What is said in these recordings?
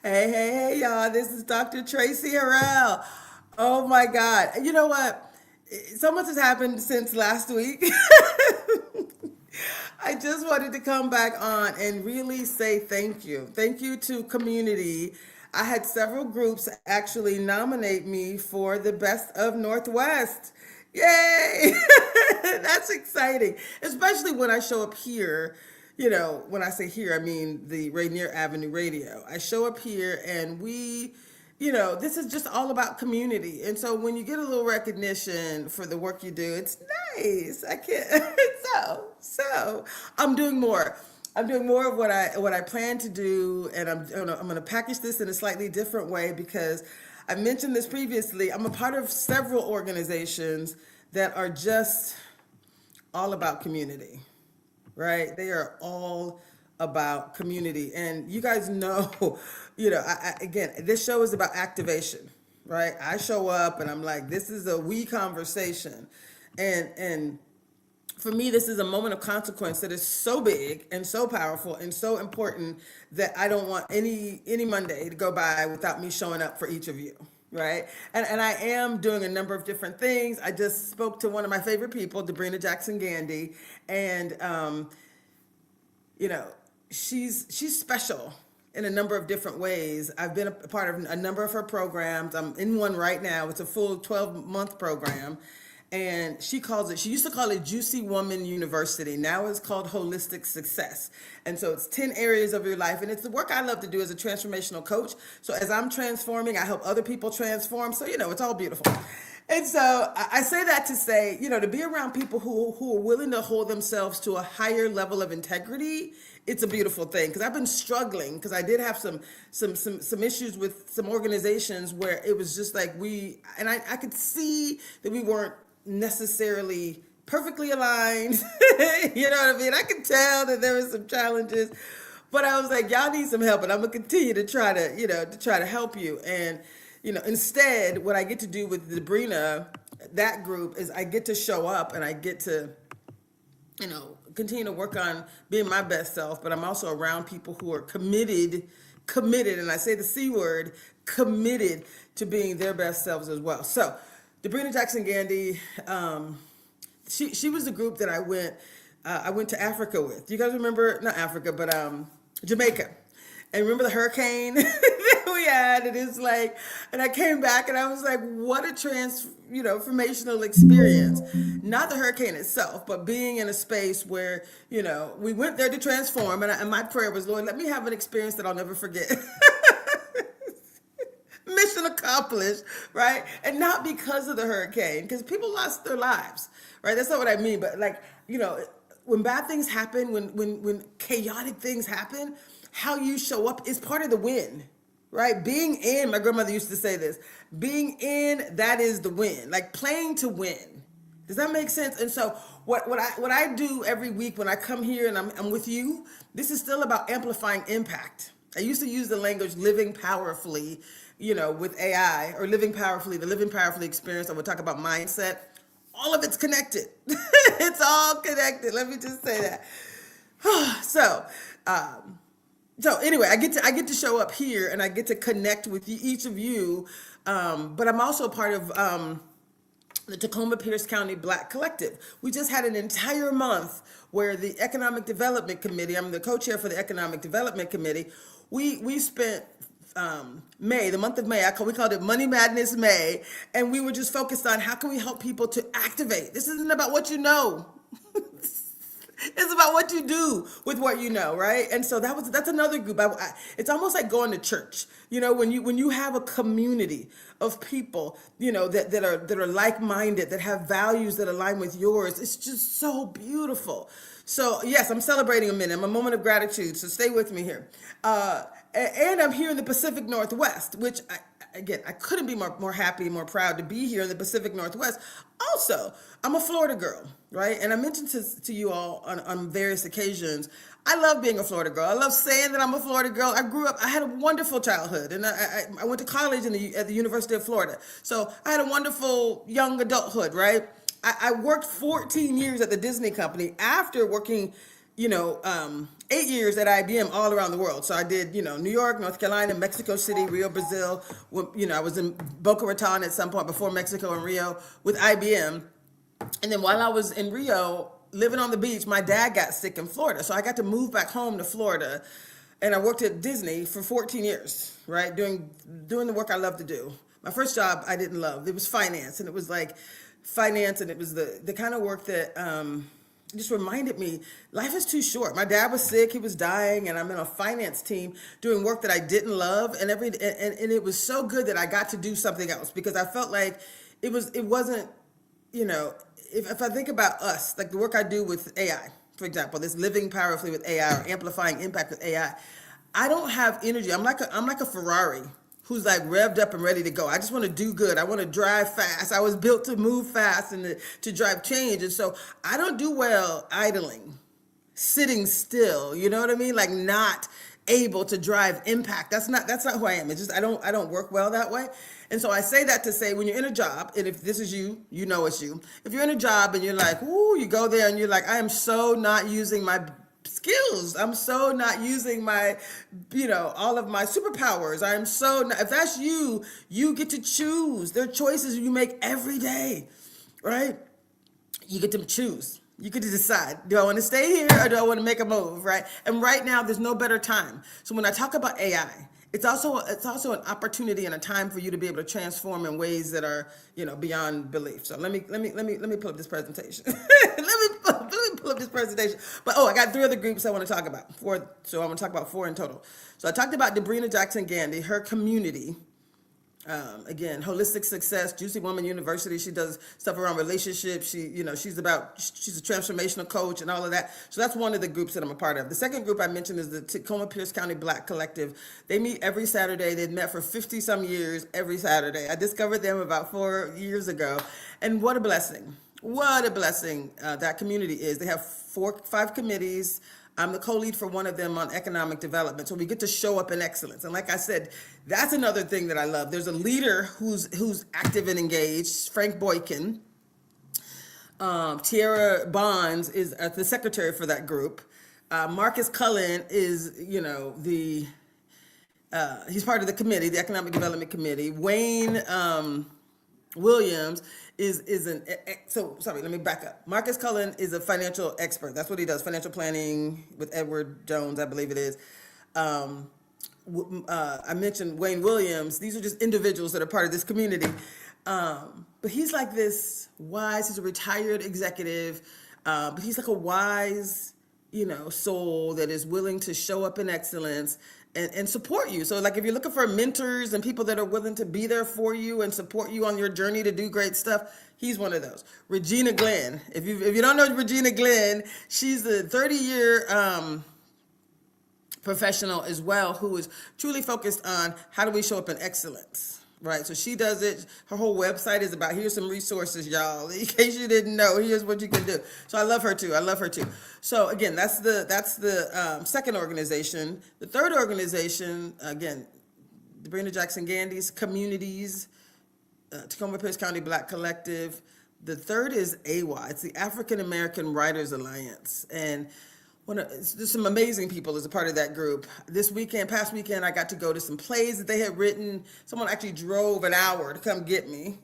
Hey, y'all. This is Dr. Traci Harrell. Oh my God. You know what? So much has happened since last week. I just wanted to come back on and really say thank you. Thank you to community. I had several groups actually nominate me for the Best of Northwest. Yay! That's exciting, especially when I show up here. When I say here, I mean the Rainier Avenue Radio. I show up here and this is just all about community. And so when you get a little recognition for the work you do, it's nice. I can't. So I'm doing more. I'm doing more of what I plan to do, and I'm going to package this in a slightly different way because I mentioned this previously. I'm a part of several organizations that are just all about community, right? They are all about community. And you guys know, again, this show is about activation, right? I show up and I'm like, this is a we conversation. And for me, this is a moment of consequence that is so big and so powerful and so important that I don't want any Monday to go by without me showing up for each of you. Right. And I am doing a number of different things. I just spoke to one of my favorite people, Debrina Jackson Gandy, and she's special in a number of different ways. I've been a part of a number of her programs. I'm in one right now. It's a full 12-month program. And she used to call it Juicy Woman University. Now it's called Holistic Success. And so it's 10 areas of your life. And it's the work I love to do as a transformational coach. So as I'm transforming, I help other people transform. So, it's all beautiful. And so I say that to say, to be around people who are willing to hold themselves to a higher level of integrity, it's a beautiful thing. Because I've been struggling, because I did have some issues with some organizations where it was just like I could see that we weren't necessarily perfectly aligned. You know what I mean? I could tell that there were some challenges, but I was like, y'all need some help, and I'm gonna continue to try to help you. And instead, what I get to do with Debrina, that group, is I get to show up and I get to continue to work on being my best self, but I'm also around people who are committed, and I say the C word, committed to being their best selves as well. So Debrina Jackson Gandy, she was the group that I went to Africa with. Do you guys remember? Not Africa, but Jamaica. And remember the hurricane that we had? And it's like, and I came back and I was like, what a transformational experience. Not the hurricane itself, but being in a space where, we went there to transform. And my prayer was, Lord, let me have an experience that I'll never forget. Mission accomplished, right? And not because of the hurricane, because people lost their lives, right? That's not what I mean. But when bad things happen, when chaotic things happen, how you show up is part of the win, right? Being in, my grandmother used to say this, being in, that is the win, like playing to win. Does that make sense? And so what I do every week when I come here and I'm with you, this is still about amplifying impact. I used to use the language living powerfully, with AI, or living powerfully, the living powerfully experience. I would talk about mindset. All of it's connected. It's all connected. Let me just say that. So anyway, I get to show up here and I get to connect with each of you. But I'm also part of the Tacoma Pierce County Black Collective. We just had an entire month where the Economic Development Committee, I'm the co-chair for the Economic Development Committee, we spent May, the month of May, we called it Money Madness May, and we were just focused on how can we help people to activate. This isn't about what you know. It's about what you do with what you know, right? And so that's another group. It's almost like going to church. When you have a community of people, that are like-minded, that have values that align with yours, it's just so beautiful. So yes, I'm celebrating a minute. I'm a moment of gratitude. So stay with me here. And I'm here in the Pacific Northwest, which I couldn't be more happy, more proud to be here in the Pacific Northwest. Also, I'm a Florida girl, right? And I mentioned to you all on various occasions, I love being a Florida girl. I love saying that I'm a Florida girl. I had a wonderful childhood, and I went to college at the University of Florida. So I had a wonderful young adulthood, right? I worked 14 years at the Disney company after working 8 years at IBM all around the world. So I did, New York, North Carolina, Mexico City, Rio, Brazil. I was in Boca Raton at some point before Mexico and Rio with IBM. And then while I was in Rio, living on the beach, my dad got sick in Florida. So I got to move back home to Florida. And I worked at Disney for 14 years, right? Doing the work I love to do. My first job I didn't love. It was finance. And it was like finance. And it was the kind of work that just reminded me life is too short. My dad was sick. He was dying. And I'm in a finance team doing work that I didn't love. And it was so good that I got to do something else because I felt like it wasn't, if I think about us, like the work I do with AI, for example, this living powerfully with AI or amplifying impact with AI, I don't have energy. I'm like a Ferrari who's like revved up and ready to go. I just want to do good. I want to drive fast. I was built to move fast and to drive change. And so I don't do well idling, sitting still. You know what I mean? Like not able to drive impact. That's not who I am. It's just I don't work well that way. And so I say that to say when you're in a job, and if this is you, you know it's you. If you're in a job and you're like, ooh, you go there and you're like, I am so not using my skills. I'm so not using my, all of my superpowers. I'm so not, if that's you, you get to choose. There are choices you make every day, right? You get to choose. You get to decide, do I want to stay here or do I want to make a move, right? And right now, there's no better time. So when I talk about AI, it's also an opportunity and a time for you to be able to transform in ways that are, beyond belief. So let me pull up this presentation. let me pull up this presentation. But I got 3 other groups I want to talk about. 4, so I want to talk about 4 in total. So I talked about Debrina Jackson Gandy, her community. Again, holistic success, Juicy Woman University. She does stuff around relationships. She's a transformational coach and all of that. So that's one of the groups that I'm a part of. The second group I mentioned is the Tacoma Pierce County Black Collective. They meet every Saturday. They've met for 50 some years every Saturday. I discovered them about 4 years ago. And what a blessing. What a blessing that community is. They have 5 committees. I'm the co-lead for one of them on economic development. So we get to show up in excellence. And like I said, that's another thing that I love. There's a leader who's active and engaged, Frank Boykin. Tiara Bonds is the secretary for that group. Marcus Cullen is, he's part of the committee, the Economic Development Committee. Wayne Williams let me back up. Marcus Cullen is a financial expert. That's what he does, financial planning with Edward Jones, I believe it is. I mentioned Wayne Williams. These are just individuals that are part of this community. But he's like this wise, he's a retired executive, but he's like a wise, soul that is willing to show up in excellence and support you. So like if you're looking for mentors and people that are willing to be there for you and support you on your journey to do great stuff, he's one of those. Regina Glenn, if you don't know Regina Glenn, she's a 30-year professional as well who is truly focused on how do we show up in excellence. Right, so she does it. Her whole website is about here's some resources, y'all. In case you didn't know, here's what you can do. So I love her too. So again, that's the second organization. The third organization, again, Debrina Jackson Gandy's communities, Tacoma Pierce County Black Collective. The third is AWA. It's the African American Writers Alliance, and there's some amazing people as a part of that group. Past weekend, I got to go to some plays that they had written. Someone actually drove an hour to come get me.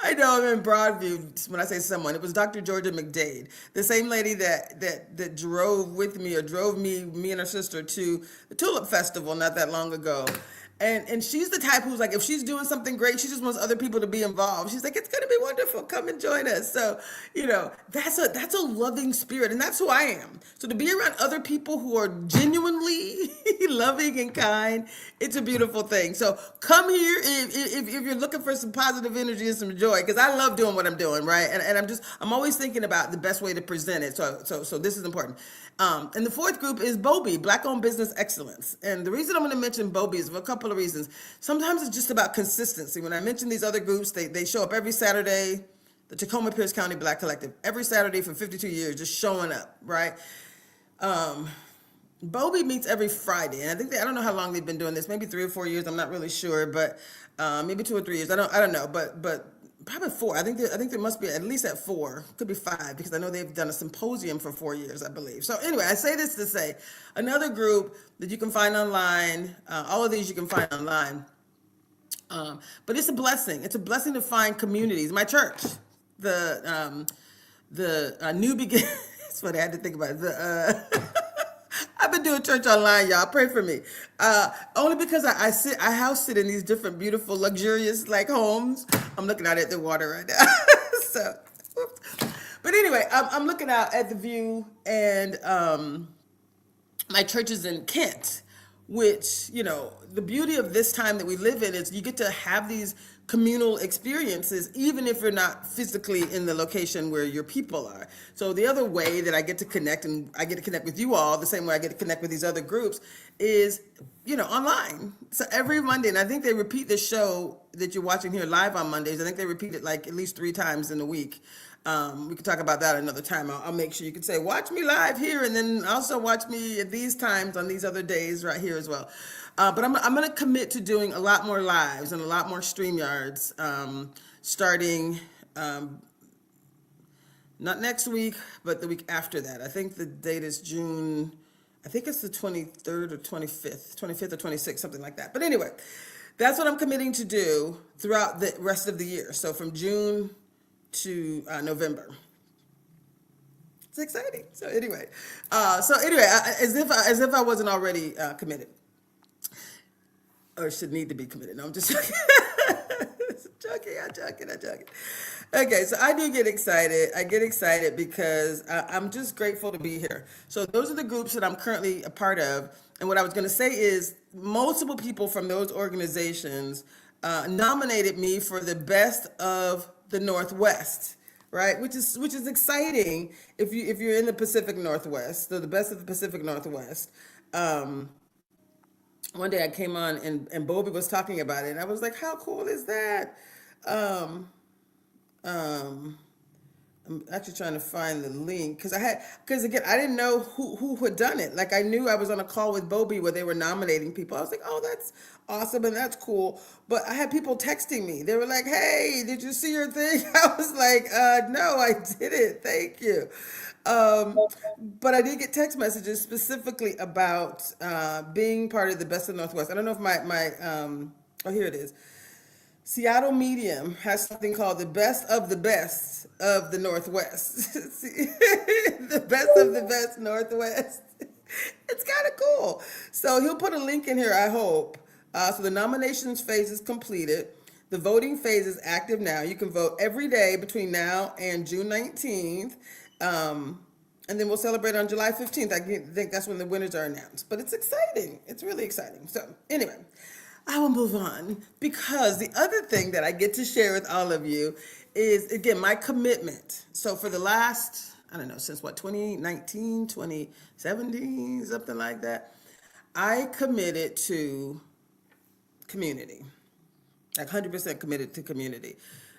I know I'm in Broadview when I say someone. It was Dr. Georgia McDade, the same lady that drove with me or drove me and her sister to the Tulip Festival not that long ago. And she's the type who's like, if she's doing something great, she just wants other people to be involved. She's like, it's going to be wonderful. Come and join us. So, that's a loving spirit. And that's who I am. So to be around other people who are genuinely loving and kind, it's a beautiful thing. So come here if you're looking for some positive energy and some joy, because I love doing what I'm doing, right? And I'm always thinking about the best way to present it. So this is important. And the fourth group is BOBI, Black-Owned Business Excellence. And the reason I'm going to mention BOBI is for a couple of reasons. Sometimes it's just about consistency. When I mention these other groups, they show up every Saturday. The Tacoma Pierce County Black Collective, every Saturday for 52 years, just showing up, right? BOBI meets every Friday. And I don't know how long they've been doing this, maybe 3 or 4 years. I'm not really sure, but maybe 2 or 3 years. I don't know. But probably four. I think there must be at least at four, could be five, because I know they've done a symposium for 4 years, I believe. So anyway, I say this to say another group that you can find online. All of these you can find online. But it's a blessing. It's a blessing to find communities. My church, the new begin. That's what I had to think about. I've been doing church online, y'all. Pray for me. Only because I house sit in these different beautiful, luxurious like homes. I'm looking out at the water right now. So, oops. But anyway, I'm looking out at the view, and my church is in Kent, which, the beauty of this time that we live in is you get to have these communal experiences, even if you're not physically in the location where your people are. So the other way that I get to connect, and I get to connect with you all the same way I get to connect with these other groups, is, online. So every Monday, and I think they repeat this show that you're watching here live on Mondays. I think they repeat it like at least 3 times in a week. We can talk about that another time. I'll make sure you can say, watch me live here, and then also watch me at these times on these other days right here as well. But I'm going to commit to doing a lot more lives and a lot more StreamYards starting not next week, but the week after that. I think the date is June, I think it's the 23rd or 25th or 26th, something like that. But anyway, that's what I'm committing to do throughout the rest of the year. So from June to November. It's exciting. So anyway, as if I wasn't already committed, or should need to be committed. No, I'm just joking. I'm joking. Okay, so I do get excited. I get excited because I'm just grateful to be here. So those are the groups that I'm currently a part of. And what I was going to say is multiple people from those organizations nominated me for the best of the Northwest, right? Which is exciting if you're in the Pacific Northwest, so the best of the Pacific Northwest. One day I came on and Bobby was talking about it, and I was like, how cool is that? I'm actually trying to find the link because again, I didn't know who had done it. Like, I knew I was on a call with Bobby where they were nominating people. I was like, oh, that's awesome and that's cool. But I had people texting me. They were like, hey, did you see your thing? I was like, no, I didn't. Thank you. But I did get text messages specifically about being part of the Best of the Northwest. I don't know if oh, here it is. Seattle Medium has something called the best of the Northwest. The best of the best Northwest. It's kind of cool. So he'll put a link in here, I hope. So the nominations phase is completed. The voting phase is active now. You can vote every day between now and June 19th. And then we'll celebrate on July 15th. I think that's when the winners are announced. But it's exciting. It's really exciting. So anyway, I will move on, because the other thing that I get to share with all of you is, again, my commitment. So for the last, I don't know, since 2019, 2017, something like that, I committed to community, like 100% committed to community.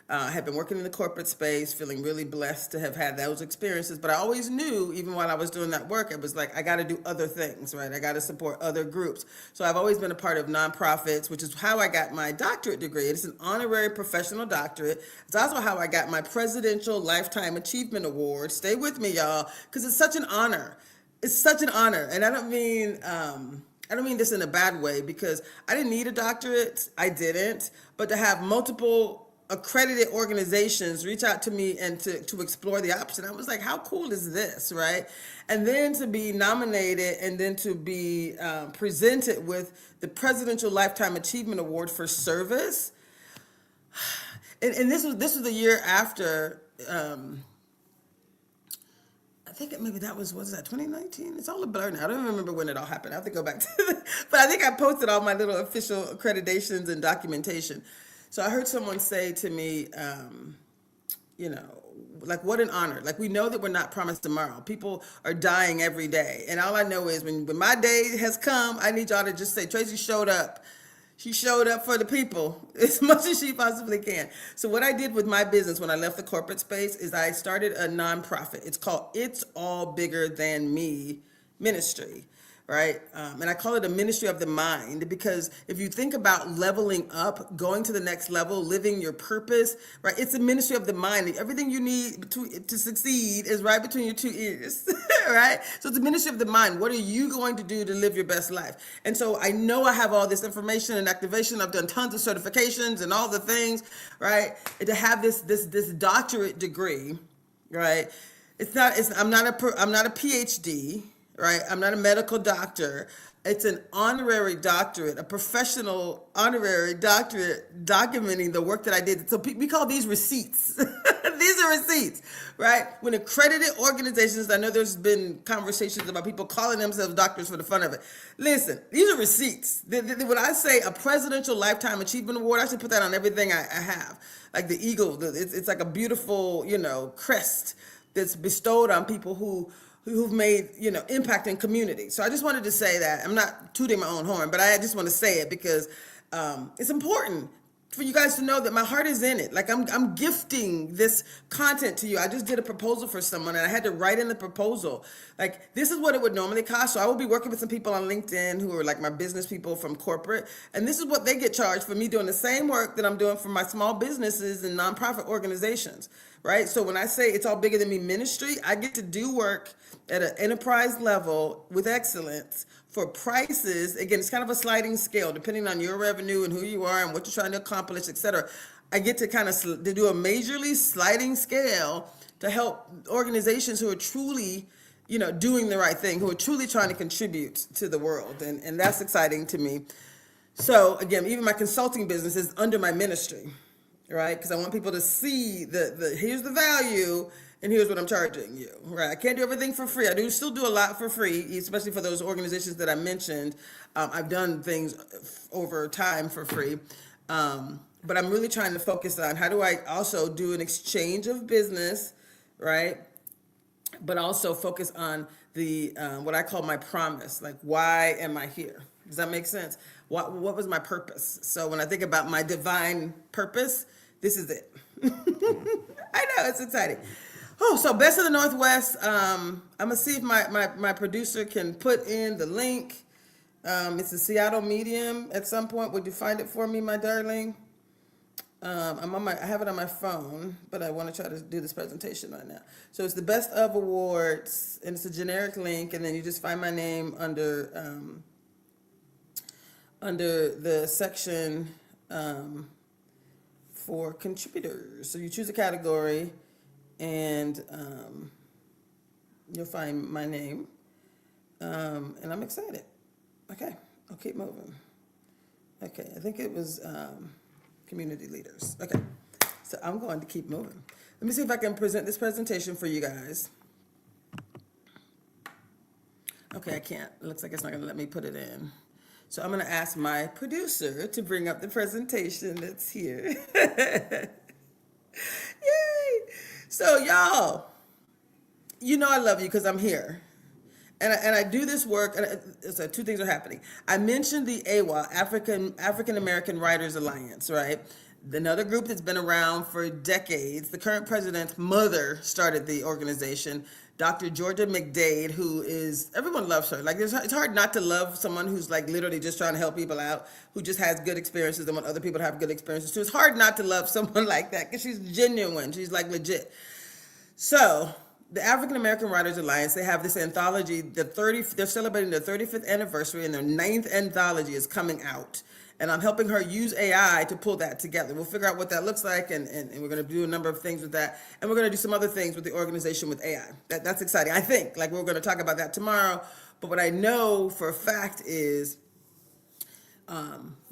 I had been working in the corporate space, feeling really blessed to have had those experiences. But I always knew, even while I was doing that work, it was like, I got to do other things, right? I got to support other groups. So I've always been a part of nonprofits, which is how I got my doctorate degree. It's an honorary professional doctorate. It's also how I got my Presidential Lifetime Achievement Award. Stay with me, y'all, because it's such an honor. It's such an honor. And I don't mean this in a bad way, because I didn't need a doctorate. I didn't. But to have multiple accredited organizations reach out to me and to explore the option, I was like, how cool is this, right? And then to be nominated and then to be presented with the Presidential Lifetime Achievement Award for service. And this was the year after, I think maybe that was 2019? It's all a blur now. I don't even remember when it all happened. I have to go back to but I think I posted all my little official accreditations and documentation. So I heard someone say to me, like, what an honor. Like, we know that we're not promised tomorrow. People are dying every day. And all I know is when my day has come, I need y'all to just say, Traci showed up. She showed up for the people as much as she possibly can. So what I did with my business when I left the corporate space is I started a nonprofit. It's called It's All Bigger Than Me Ministry. right? And I call it a ministry of the mind, because if you think about leveling up, going to the next level, living your purpose, right? It's a ministry of the mind. Everything you need to succeed is right between your two ears, right? So it's a ministry of the mind. What are you going to do to live your best life? And so I know I have all this information and activation. I've done tons of certifications and all the things, right? And to have this doctorate degree, right? I'm not a PhD, right? I'm not a medical doctor. It's an honorary doctorate, a professional honorary doctorate documenting the work that I did. So we call these receipts. These are receipts, right? When accredited organizations, I know there's been conversations about people calling themselves doctors for the fun of it. Listen, these are receipts. When I say a Presidential Lifetime Achievement Award, I should put that on everything I have. Like the eagle, it's like a beautiful, crest that's bestowed on people who've made, impact in community. So I just wanted to say that. I'm not tooting my own horn, but I just want to say it because it's important for you guys to know that my heart is in it. Like I'm gifting this content to you. I just did a proposal for someone and I had to write in the proposal. Like, this is what it would normally cost. So I will be working with some people on LinkedIn who are like my business people from corporate. And this is what they get charged for me doing the same work that I'm doing for my small businesses and nonprofit organizations, right? So when I say it's all bigger than me ministry, I get to do work at an enterprise level with excellence for prices. Again, it's kind of a sliding scale depending on your revenue and who you are and what you're trying to accomplish, et cetera. I get to kind of to do a majorly sliding scale to help organizations who are truly, doing the right thing, who are truly trying to contribute to the world. And that's exciting to me. So again, even my consulting business is under my ministry, right? Because I want people to see here's the value and here's what I'm charging you, right? I can't do everything for free. I still do a lot for free, especially for those organizations that I mentioned. I've done things over time for free. But I'm really trying to focus on how do I also do an exchange of business, right? But also focus on the what I call my promise. Like, why am I here? Does that make sense? What was my purpose? So when I think about my divine purpose, this is it. I know, it's exciting. Oh, so Best of the Northwest. I'm gonna see if my producer can put in the link. It's a Seattle Medium. At some point, would you find it for me, my darling? I have it on my phone, but I want to try to do this presentation right now. So it's the Best of Awards, and it's a generic link, and then you just find my name under the section for contributors. So you choose a category, and you'll find my name, and I'm excited. Okay, I'll keep moving. Okay, I think it was community leaders. Okay, so I'm going to keep moving. Let me see if I can present this presentation for you guys. Okay, I can't. It looks like it's not going to let me put it in. So I'm going to ask my producer to bring up the presentation that's here. Yay! So y'all, I love you because I'm here. And I do this work, and so two things are happening. I mentioned the AWA, African American Writers Alliance, right? Another group that's been around for decades. The current president's mother started the organization, Dr. Georgia McDade, who is, everyone loves her. Like, it's hard not to love someone who's like literally just trying to help people out, who just has good experiences and want other people to have good experiences too. It's hard not to love someone like that because she's genuine. She's like legit. So the African American Writers Alliance, they have this anthology, they're celebrating their 35th anniversary, and their 9th anthology is coming out. And I'm helping her use AI to pull that together. We'll figure out what that looks like, and we're going to do a number of things with that. And we're going to do some other things with the organization with AI. That's exciting. I think, like, we're going to talk about that tomorrow. But what I know for a fact is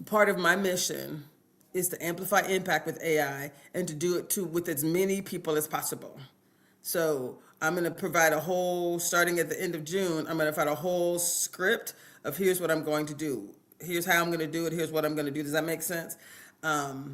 part of my mission is to amplify impact with AI and to do it with as many people as possible. So I'm going to provide starting at the end of June, I'm going to provide a whole script of here's what I'm going to do. Here's how I'm going to do it. Here's what I'm going to do. Does that make sense? So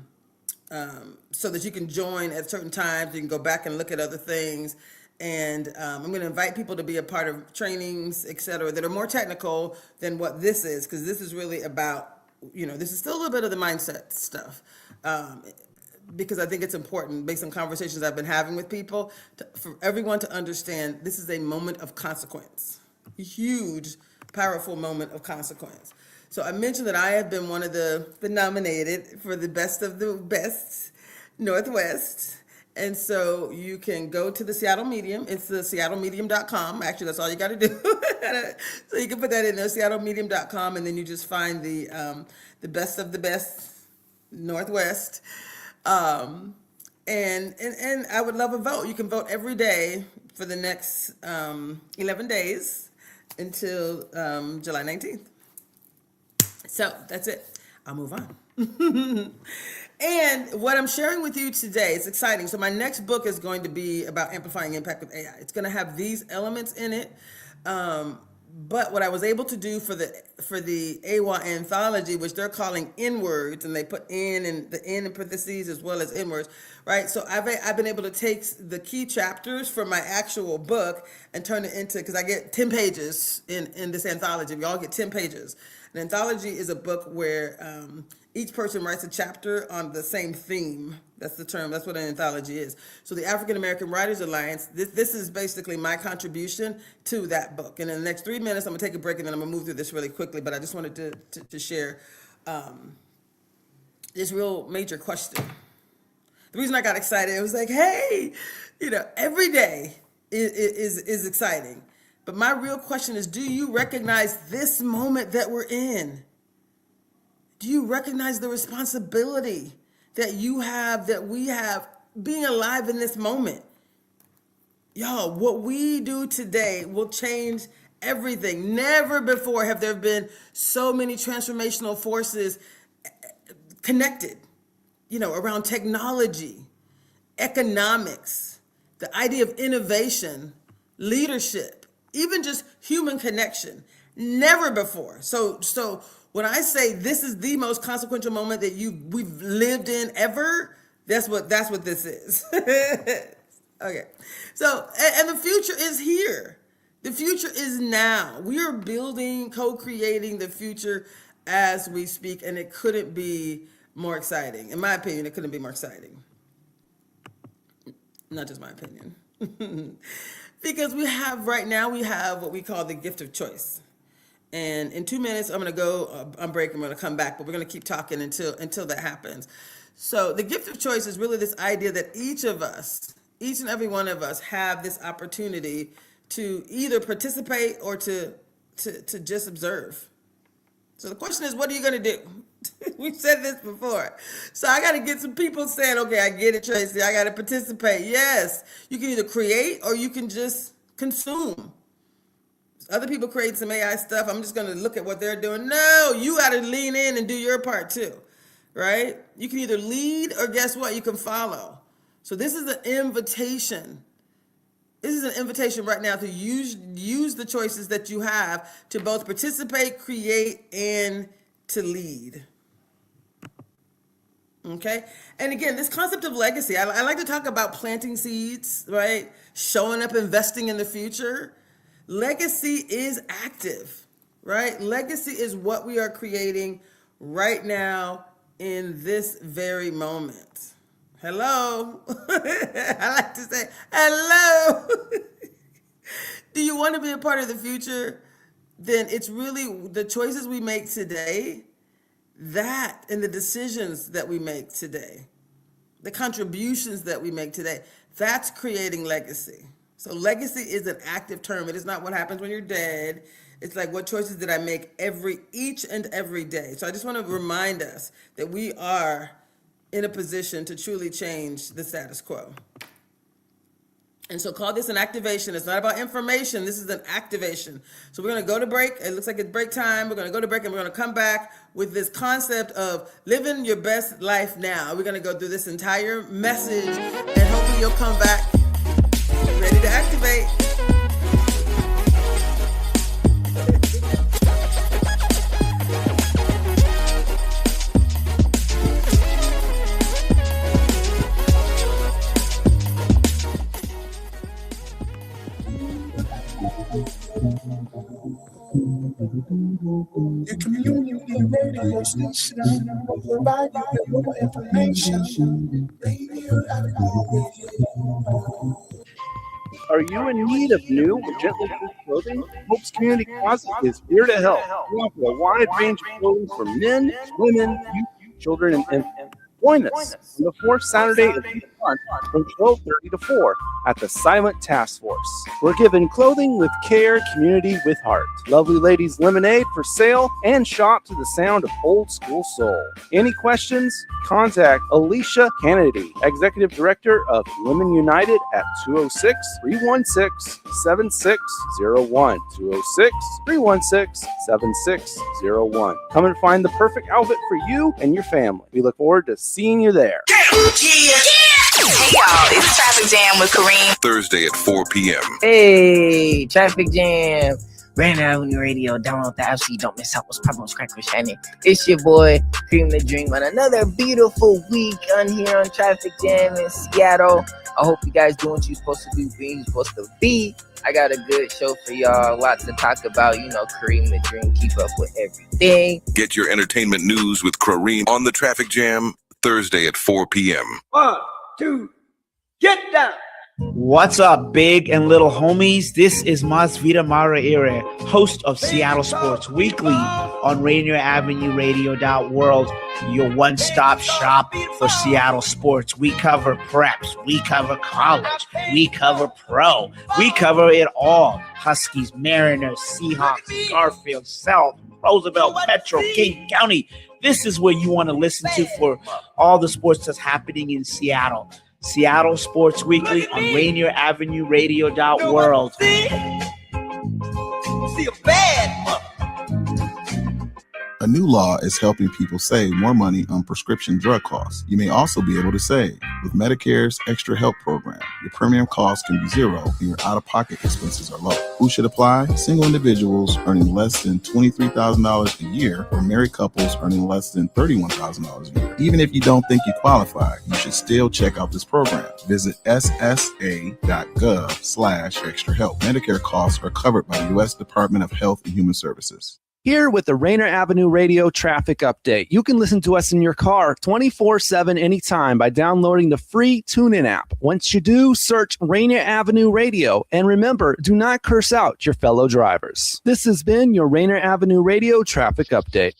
that you can join at certain times. You can go back and look at other things. And I'm going to invite people to be a part of trainings, et cetera, that are more technical than what this is, because this is really about, this is still a little bit of the mindset stuff. Because I think it's important, based on conversations I've been having with people, for everyone to understand this is a moment of consequence, huge powerful moment of consequence. So I mentioned that I have been one of the nominated for the best of the best Northwest. And so you can go to the Seattle Medium. It's the seattlemedium.com. Actually, that's all you got to do. So you can put that in there, seattlemedium.com, and then you just find the best of the best Northwest. And I would love a vote. You can vote every day for the next 11 days until July 19th. So that's it. I'll move on. And what I'm sharing with you today is exciting. So my next book is going to be about amplifying impact with AI. It's going to have these elements in it. But what I was able to do for the AWA anthology, which they're calling N-words, and they put the N in parentheses as well as N-words, right? So I've been able to take the key chapters from my actual book and turn it into, because I get 10 pages in this anthology. We all get 10 pages. An anthology is a book where each person writes a chapter on the same theme. That's the term. That's what an anthology is. So the African American Writers Alliance, this is basically my contribution to that book. And in the next 3 minutes, I'm going to take a break, and then I'm going to move through this really quickly. But I just wanted to share this real major question. The reason I got excited, it was like, hey, every day is exciting. But my real question is, do you recognize this moment that we're in? Do you recognize the responsibility that you have, that we have, being alive in this moment? Y'all, what we do today will change everything. Never before have there been so many transformational forces connected, around technology, economics, the idea of innovation, leadership, even just human connection. Never before. So when I say this is the most consequential moment that we've lived in ever, that's what this is. Okay. So, and the future is here. The future is now. We are building, co-creating the future as we speak, and it couldn't be more exciting. In my opinion, it couldn't be more exciting. Not just my opinion. Because we have what we call the gift of choice. And in 2 minutes, I'm going to go on break. I'm going to come back, but we're going to keep talking until that happens. So the gift of choice is really this idea that each and every one of us have this opportunity to either participate or to just observe. So the question is, what are you going to do? We've said this before. So I got to get some people saying, okay, I get it, Traci. I got to participate. Yes, you can either create or you can just consume. Other people create some AI stuff. I'm just going to look at what they're doing. No, you got to lean in and do your part too, right? You can either lead or guess what? You can follow. So this is an invitation. This is an invitation right now to use the choices that you have to both participate, create, and to lead. Okay? And again, this concept of legacy, I like to talk about planting seeds, right? Showing up, investing in the future. Legacy is active, right? Legacy is what we are creating right now in this very moment. Hello. I like to say, hello. Do you want to be a part of the future? Then it's really the choices we make today, that and the decisions that we make today, the contributions that we make today, that's creating legacy. So legacy is an active term. It is not what happens when you're dead. It's like, what choices did I make each and every day? So I just want to remind us that we are in a position to truly change the status quo. And so call this an activation. It's not about information. This is an activation. So we're going to go to break. It looks like it's break time. We're going to go to break and we're going to come back with this concept of living your best life now. We're going to go through this entire message and hopefully you'll come back ready to activate. Your community radio station will provide you with more information. Rainier Avenue Radio. Are you in need of new or gently used clothing? Hope's Community Closet is here to help. We offer a wide range of clothing for men, women, youth, children, and infants. Join us on the fourth Saturday of each month from 12:30 to 4 at the Silent Task Force. We're giving clothing with care, community with heart. Lovely Ladies Lemonade for sale, and shop to the sound of old school soul. Any questions? Contact Alicia Kennedy, Executive Director of Women United at 206-316-7601. 206-316-7601. Come and find the perfect outfit for you and your family. We look forward to seeing you there. Hey y'all, it's Traffic Jam with Kareem. Thursday at 4 p.m. Hey, Traffic Jam. Rainier Avenue Radio. Download the app so you don't miss out what's popping on Crack with Shannon. It's your boy, Kareem the Dream, on another beautiful week on here on Traffic Jam in Seattle. I hope you guys doing what you're supposed to do, being you're supposed to be. I got a good show for y'all. A lot to talk about. You know, Kareem the Dream, keep up with everything. Get your entertainment news with Kareem on the Traffic Jam Thursday at 4 p.m. 1, 2, get down. What's up, big and little homies? This is Masvita Maraire, host of Seattle Sports Weekly on Rainier Avenue Radio.world, your one-stop shop for Seattle sports. We cover preps, we cover college, we cover pro, we cover it all. Huskies, Mariners, Seahawks, Garfield, South, Roosevelt, Petro, King County. This is where you want to listen to for all the sports that's happening in Seattle. Seattle Sports Weekly on Rainier Avenue Radio.world. See a bad mother. A new law is helping people save more money on prescription drug costs. You may also be able to save with Medicare's Extra Help program. Your premium cost can be zero and your out-of-pocket expenses are low. Who should apply? Single individuals earning less than $23,000 a year or married couples earning less than $31,000 a year. Even if you don't think you qualify, you should still check out this program. Visit ssa.gov/extra help. Medicare costs are covered by the U.S. Department of Health and Human Services. Here with the Rainier Avenue Radio traffic update. You can listen to us in your car 24/7 anytime by downloading the free TuneIn app. Once you do, search Rainier Avenue Radio. And remember, do not curse out your fellow drivers. This has been your Rainier Avenue Radio traffic update.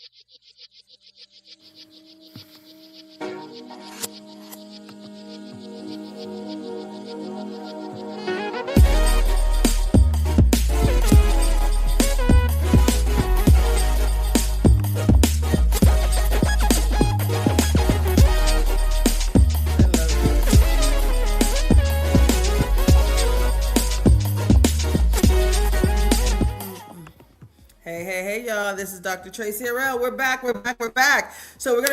Hey, y'all, this is Dr. Traci Harrell. We're back. So we're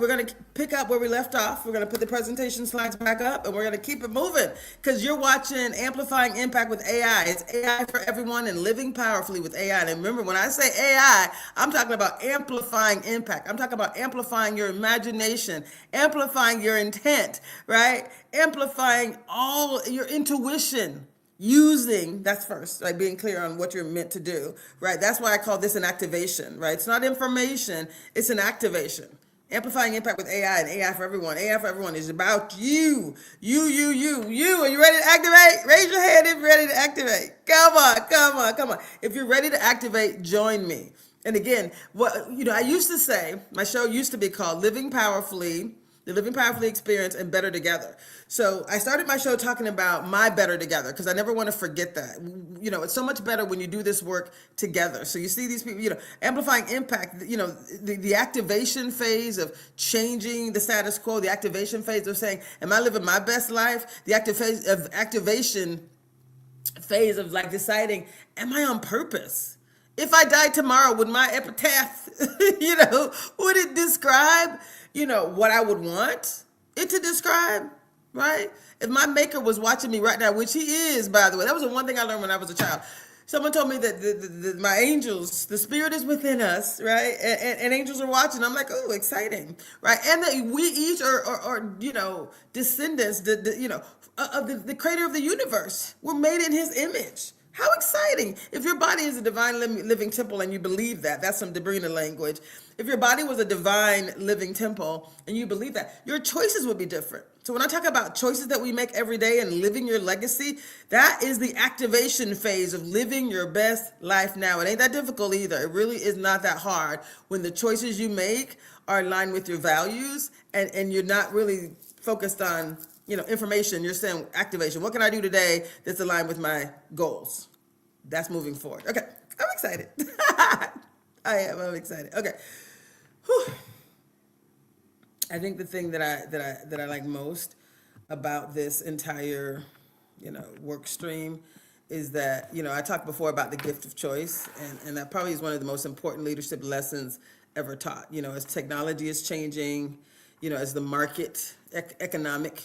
going to pick up where we left off. We're going to put the presentation slides back up, and we're going to keep it moving because you're watching Amplifying Impact with AI. It's AI for everyone and living powerfully with AI. And remember, when I say AI, I'm talking about amplifying impact. I'm talking about amplifying your imagination, amplifying your intent, right? Amplifying all your intuition. That's first, like being clear on what you're meant to do, right? That's why I call this an activation, right? It's not information, it's an activation. Amplifying Impact with AI and AI for everyone. AI for everyone is about you. You. Are you ready to activate? Raise your hand if you're ready to activate. Come on. If you're ready to activate, join me. And again, I used to say, my show used to be called Living Powerfully, the Living Powerfully Experience, and Better Together. So I started my show talking about my better together because I never want to forget that. It's so much better when you do this work together. So you see these people, amplifying impact, the activation phase of changing the status quo, the activation phase of saying, am I living my best life? The activation phase of like deciding, am I on purpose? If I died tomorrow, would my epitaph, would it describe, what I would want it to describe? Right? If my maker was watching me right now, which he is, by the way, that was the one thing I learned when I was a child. Someone told me that my angels, the spirit is within us, right? And angels are watching. I'm like, oh, exciting, right? And that we each are descendants, of the creator of the universe. We're made in his image. How exciting. If your body is a divine living temple and you believe that, that's some Debrina language. If your body was a divine living temple and you believe that, your choices would be different. So when I talk about choices that we make every day and living your legacy, that is the activation phase of living your best life now. It ain't that difficult either. It really is not that hard when the choices you make are aligned with your values and you're not really focused on, information. You're saying activation. What can I do today that's aligned with my goals? That's moving forward. Okay, I'm excited. I'm excited. Okay. Whew. I think the thing that I like most about this entire, work stream is that, I talked before about the gift of choice, and that probably is one of the most important leadership lessons ever taught. As technology is changing, as the market economic,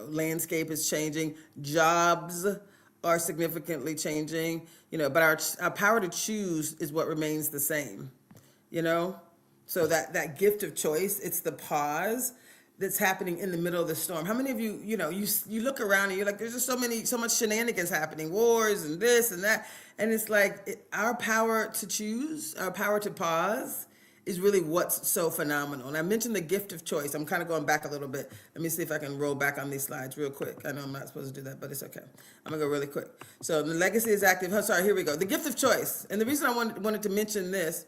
landscape is changing, jobs are significantly changing, but our power to choose is what remains the same, So that gift of choice, it's the pause that's happening in the middle of the storm. How many of you, you look around and you're like, there's just so much shenanigans happening, wars and this and that. And it's like our power to choose, our power to pause is really what's so phenomenal. And I mentioned the gift of choice. I'm kind of going back a little bit. Let me see if I can roll back on these slides real quick. I know I'm not supposed to do that, but it's okay. I'm gonna go really quick. So the legacy is active. Oh, sorry, here we go. The gift of choice. And the reason I wanted to mention this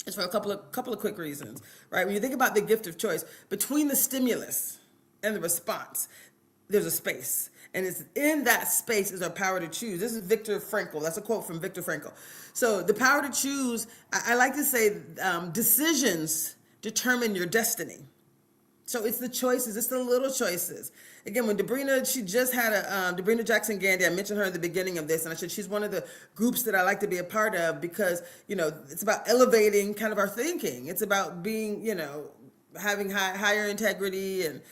is for a couple of quick reasons, right? When you think about the gift of choice, between the stimulus and the response, there's a space. And it's in that space is our power to choose. This is Viktor Frankl. That's a quote from Viktor Frankl. So the power to choose, I like to say decisions determine your destiny. So it's the choices, it's the little choices. Again, when Debrina, she just had Debrina Jackson Gandy, I mentioned her at the beginning of this, and I said she's one of the groups that I like to be a part of because, it's about elevating kind of our thinking. It's about being, having higher integrity and,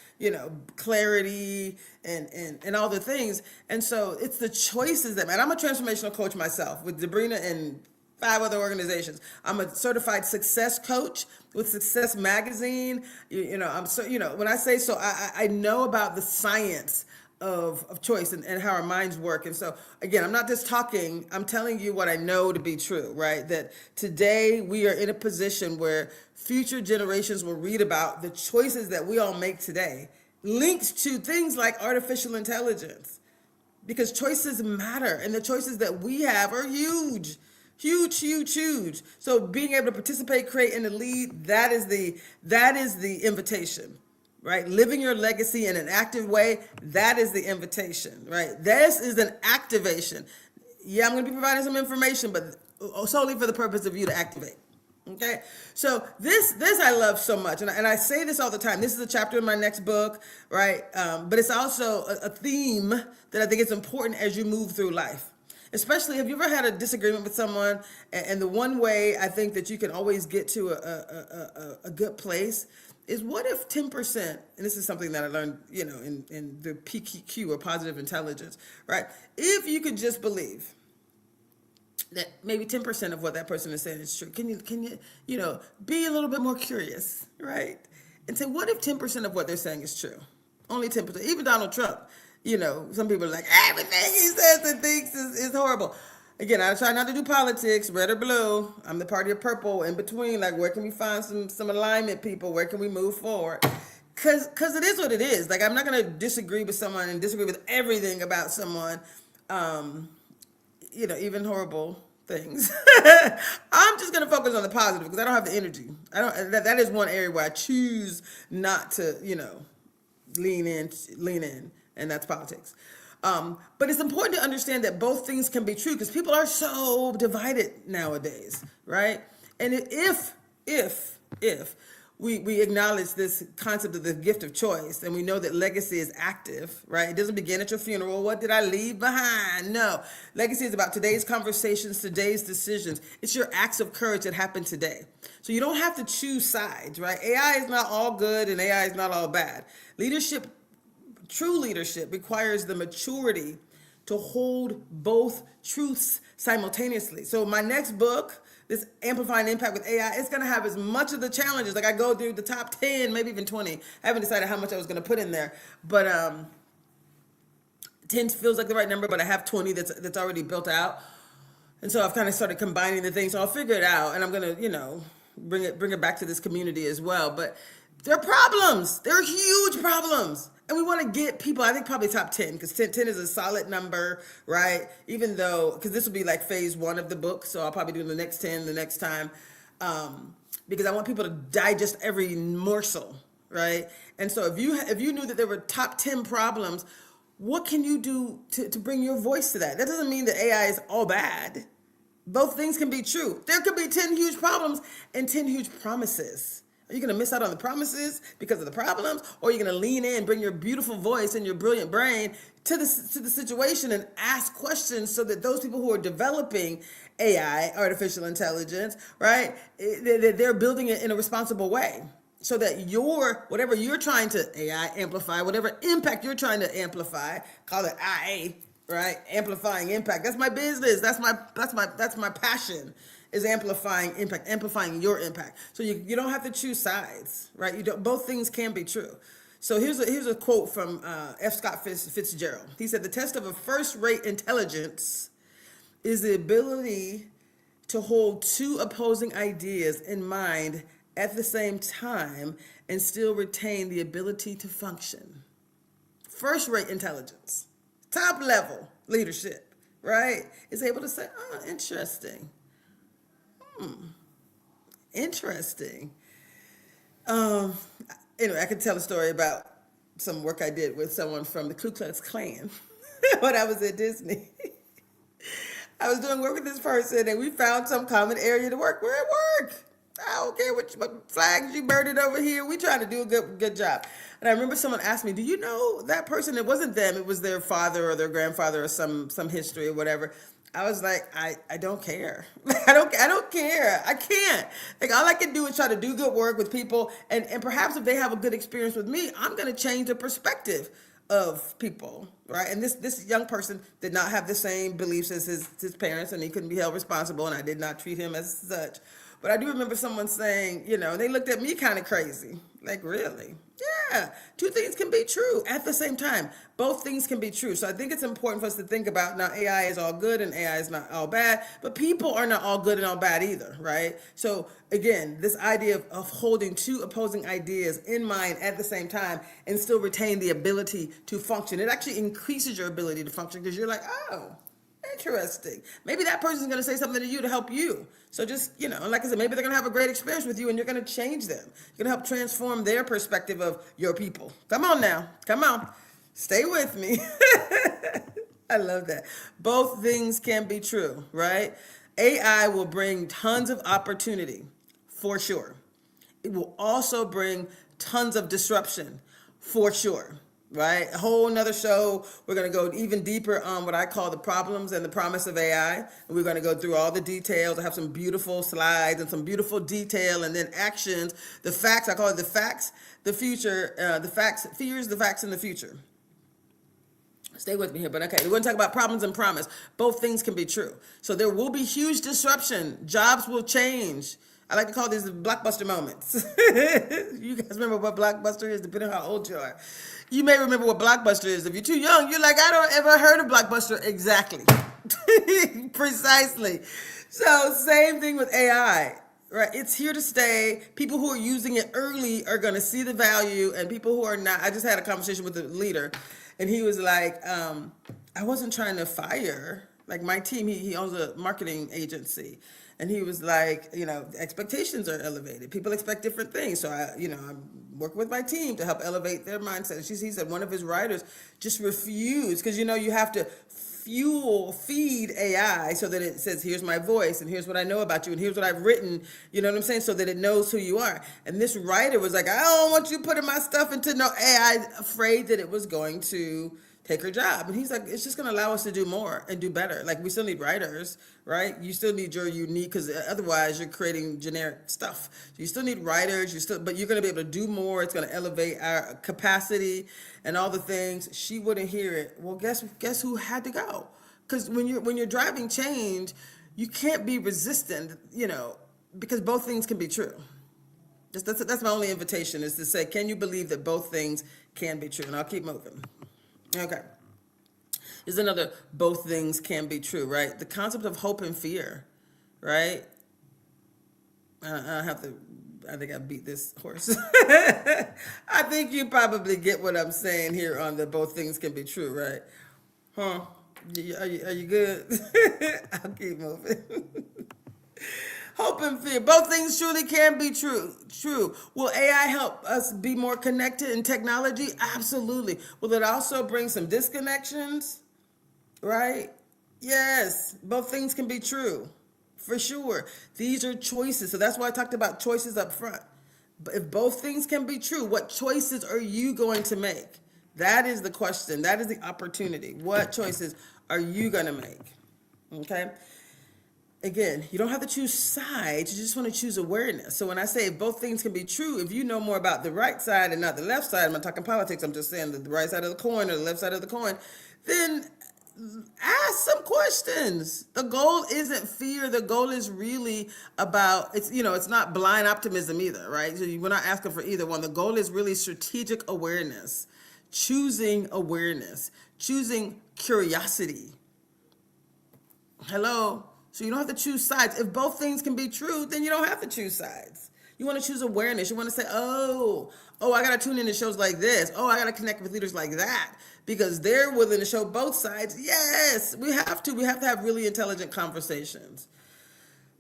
clarity and all the things. And so it's the choices that matter. I'm a transformational coach myself with Debrina and 5 other organizations. I'm a certified success coach with Success Magazine. I'm so, when I say so, I know about the science of choice and how our minds work. And so, again, I'm not just talking, I'm telling you what I know to be true, right? That today we are in a position where future generations will read about the choices that we all make today, linked to things like artificial intelligence, because choices matter and the choices that we have are huge. Huge, huge, huge. So being able to participate, create, and to lead, that is the invitation, right? Living your legacy in an active way, that is the invitation, right? This is an activation. Yeah, I'm going to be providing some information, but solely for the purpose of you to activate. Okay, so this I love so much, and I say this all the time. This is a chapter in my next book, right? But it's also a theme that I think is important as you move through life. Especially, have you ever had a disagreement with someone? And the one way I think that you can always get to a good place is, what if 10%, and this is something that I learned, in the PQ or positive intelligence, right? If you could just believe that maybe 10% of what that person is saying is true, can you be a little bit more curious, right? And say, what if 10% of what they're saying is true? Only 10%. Even Donald Trump. Some people are like, everything he says and thinks is horrible. Again, I try not to do politics, red or blue. I'm the party of purple, in between. Like, where can we find some alignment, people? Where can we move forward? Because it is what it is. Like, I'm not going to disagree with someone and disagree with everything about someone, even horrible things. I'm just going to focus on the positive because I don't have the energy. That is one area where I choose not to, lean in. And that's politics. But it's important to understand that both things can be true because people are so divided nowadays, right? And if we acknowledge this concept of the gift of choice and we know that legacy is active, right? It doesn't begin at your funeral. What did I leave behind? No. Legacy is about today's conversations, today's decisions. It's your acts of courage that happen today. So you don't have to choose sides, right? AI is not all good and AI is not all bad. True leadership requires the maturity to hold both truths simultaneously. So my next book, this Amplifying Impact with AI, it's going to have as much of the challenges. Like, I go through the top 10, maybe even 20. I haven't decided how much I was going to put in there. But 10 feels like the right number, but I have 20 that's already built out. And so I've kind of started combining the things. So I'll figure it out, and I'm gonna, bring it back to this community as well. But there are problems. There are huge problems. And we want to get people, I think probably top 10, because 10 is a solid number, right? Even though, because this will be like phase 1 of the book. So I'll probably do the next 10 the next time. Because I want people to digest every morsel, right? And so if you knew that there were top 10 problems, what can you do to bring your voice to that? That doesn't mean that AI is all bad. Both things can be true. There could be 10 huge problems and 10 huge promises. Are you going to miss out on the promises because of the problems? Or are you going to lean in, bring your beautiful voice and your brilliant brain to the situation and ask questions so that those people who are developing AI, artificial intelligence, right, they're building it in a responsible way so that whatever you're trying to AI amplify, whatever impact you're trying to amplify, call it IA, right? Amplifying impact. That's my business. That's my passion. Is amplifying impact, amplifying your impact. So you don't have to choose sides, right? Both things can be true. So here's a quote from F. Scott Fitzgerald. He said, "The test of a first-rate intelligence is the ability to hold two opposing ideas in mind at the same time and still retain the ability to function." First-rate intelligence, top-level leadership, right? Is able to say, "Oh, interesting. Interesting." Anyway, I could tell a story about some work I did with someone from the Ku Klux Klan when I was at Disney. I was doing work with this person, and we found some common area to work. We're at work. I don't care what flags you burned over here. We trying to do a good job. And I remember someone asked me, "Do you know that person?" It wasn't them. It was their father or their grandfather or some history or whatever. I was like, I don't care. I don't care. I can't. Like, all I can do is try to do good work with people, and perhaps if they have a good experience with me, I'm going to change the perspective of people, right? And this young person did not have the same beliefs as his parents, and he couldn't be held responsible, and I did not treat him as such. But I do remember someone saying, they looked at me kind of crazy. Like, really? Yeah, two things can be true at the same time. Both things can be true. So I think it's important for us to think about, now AI is all good and AI is not all bad, but people are not all good and all bad either, right? So again, this idea of holding two opposing ideas in mind at the same time and still retain the ability to function. It actually increases your ability to function because you're like, oh, interesting. Maybe that person's going to say something to you to help you. So just, like I said, maybe they're going to have a great experience with you and you're going to change them. You're going to help transform their perspective of your people. Come on now. Come on. Stay with me. I love that. Both things can be true, right? AI will bring tons of opportunity, for sure. It will also bring tons of disruption, for sure. Right? A whole nother show. We're going to go even deeper on what I call the problems and the promise of AI. And we're going to go through all the details. I have some beautiful slides and some beautiful detail and then actions. The facts, I call it the facts, the future, the facts, fears, the facts, and the future. Stay with me here, but okay. We're going to talk about problems and promise. Both things can be true. So there will be huge disruption. Jobs will change. I like to call these the blockbuster moments. You guys remember what blockbuster is, depending on how old you are. You may remember what blockbuster is. If you're too young, you're like, I don't ever heard of blockbuster. Exactly. Precisely. So same thing with AI, right? It's here to stay. People who are using it early are going to see the value, and people who are not. I just had a conversation with a leader, and he was like, I wasn't trying to fire. Like my team, he owns a marketing agency. And he was like, expectations are elevated. People expect different things. So I'm working with my team to help elevate their mindset. He said one of his writers just refused because, you have to feed AI so that it says, here's my voice and here's what I know about you and here's what I've written, you know what I'm saying? So that it knows who you are. And this writer was like, I don't want you putting my stuff into no AI, afraid that it was going to take her job. And he's like, it's just going to allow us to do more and do better. Like, we still need writers, right? You still need your unique, because otherwise you're creating generic stuff. So you still need writers, but you're going to be able to do more. It's going to elevate our capacity and all the things. She wouldn't hear it. Well, guess who had to go? Because when you're driving change, you can't be resistant, because both things can be true. That's my only invitation, is to say, can you believe that both things can be true? And I'll keep moving. Okay. Is another both things can be true, right? The concept of hope and fear, right? I think I beat this horse. I think you probably get what I'm saying here on the both things can be true, right? Huh? Are you good? I'll keep moving. Hope and fear. Both things truly can be true. True. Will AI help us be more connected in technology? Absolutely. Will it also bring some disconnections? Right? Yes. Both things can be true. For sure. These are choices. So that's why I talked about choices up front. But if both things can be true, what choices are you going to make? That is the question. That is the opportunity. What choices are you going to make? Okay? Again, you don't have to choose sides. You just want to choose awareness. So when I say both things can be true, if you know more about the right side and not the left side, I'm not talking politics, I'm just saying the right side of the coin or the left side of the coin, then ask some questions. The goal isn't fear. The goal is really about, it's not blind optimism either, right? So we're not asking for either one. The goal is really strategic awareness, choosing curiosity. Hello? So you don't have to choose sides. If both things can be true, then you don't have to choose sides. You want to choose awareness. You want to say, oh, I got to tune in to shows like this. Oh, I got to connect with leaders like that because they're willing to show both sides. Yes, we have to. We have to have really intelligent conversations.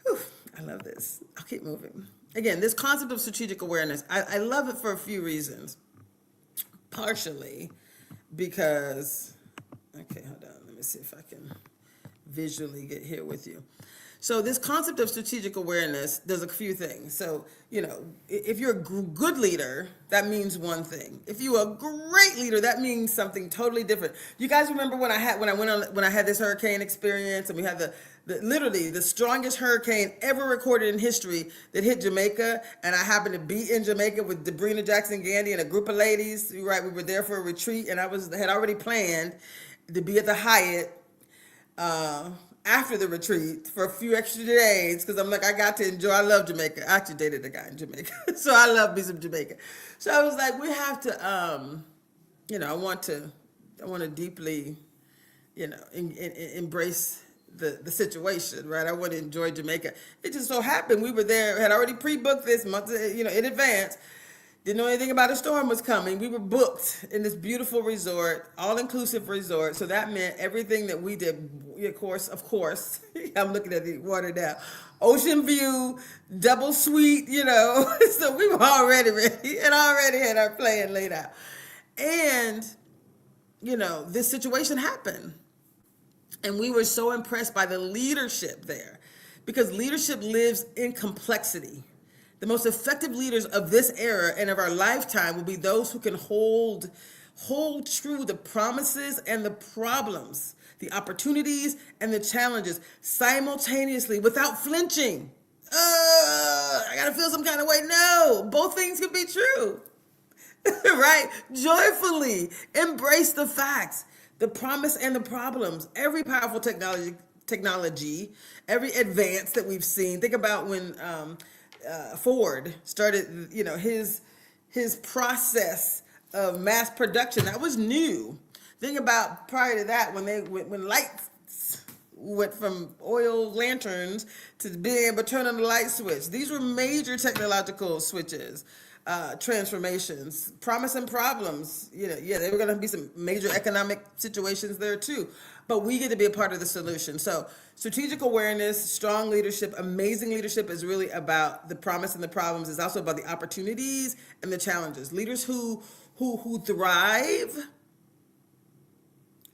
Whew, I love this. I'll keep moving. Again, this concept of strategic awareness, I love it for a few reasons. Partially because, okay, hold on. Let me see if I can visually get here with you. So this concept of strategic awareness does a few things. So, if you're a good leader, that means one thing. If you're a great leader, that means something totally different. You guys remember when I had this hurricane experience and we had literally the strongest hurricane ever recorded in history that hit Jamaica, and I happened to be in Jamaica with Debrina Jackson Gandy and a group of ladies. Right, we were there for a retreat, and I had already planned to be at the Hyatt after the retreat for a few extra days because I'm like, I got to enjoy. I love Jamaica. I actually dated a guy in Jamaica, so I love me some Jamaica. So I was like, we have to, I want to deeply, embrace the situation, right? I want to enjoy Jamaica. It just so happened we were there, had already pre-booked this month, in advance. Didn't know anything about a storm was coming. We were booked in this beautiful resort, all-inclusive resort. So that meant everything that we did, of course, I'm looking at the water now. Ocean view, double suite, So we were already ready and already had our plan laid out. And, this situation happened. And we were so impressed by the leadership there because leadership lives in complexity. The most effective leaders of this era and of our lifetime will be those who can hold true the promises and the problems, the opportunities and the challenges simultaneously without flinching. I gotta feel some kind of way. No, both things can be true, right? Joyfully embrace the facts, the promise and the problems. Every powerful technology, every advance that we've seen. Think about when Ford started, his process of mass production. That was new. Think about prior to that when lights went from oil lanterns to being able to turn on the light switch. These were major technological switches, transformations, promise and problems. There were going to be some major economic situations there too. But we get to be a part of the solution. So strategic awareness, strong leadership, amazing leadership is really about the promise and the problems. It's also about the opportunities and the challenges. Leaders who thrive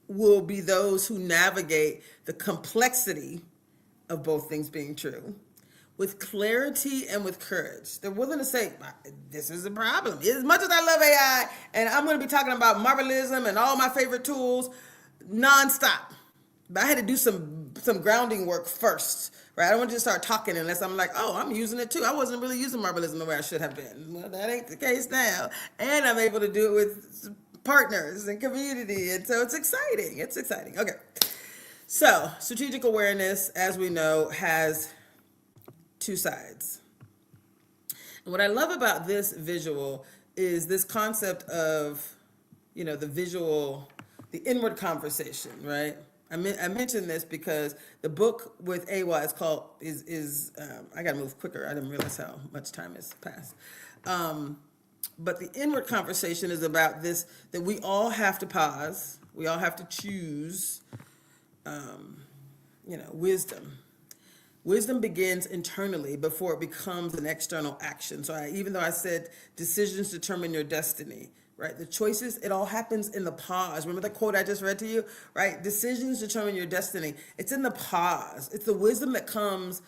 will be those who navigate the complexity of both things being true with clarity and with courage. They're willing to say, this is a problem. As much as I love AI, and I'm going to be talking about Marvelism and all my favorite tools, nonstop. But I had to do some grounding work first, right? I don't want to just start talking unless I'm like, oh, I'm using it too. I wasn't really using Marvelism the way I should have been. Well, that ain't the case now. And I'm able to do it with partners and community. And so it's exciting. It's exciting. Okay. So strategic awareness, as we know, has two sides. And what I love about this visual is this concept of, the visual the inward conversation, right? I mentioned this because the book with AY is called, I gotta move quicker. I didn't realize how much time has passed. But the inward conversation is about this, that we all have to pause. We all have to choose, wisdom. Wisdom begins internally before it becomes an external action. So even though I said decisions determine your destiny, right? The choices, it all happens in the pause. Remember the quote I just read to you, right? Decisions determine your destiny. It's in the pause. It's the wisdom that comes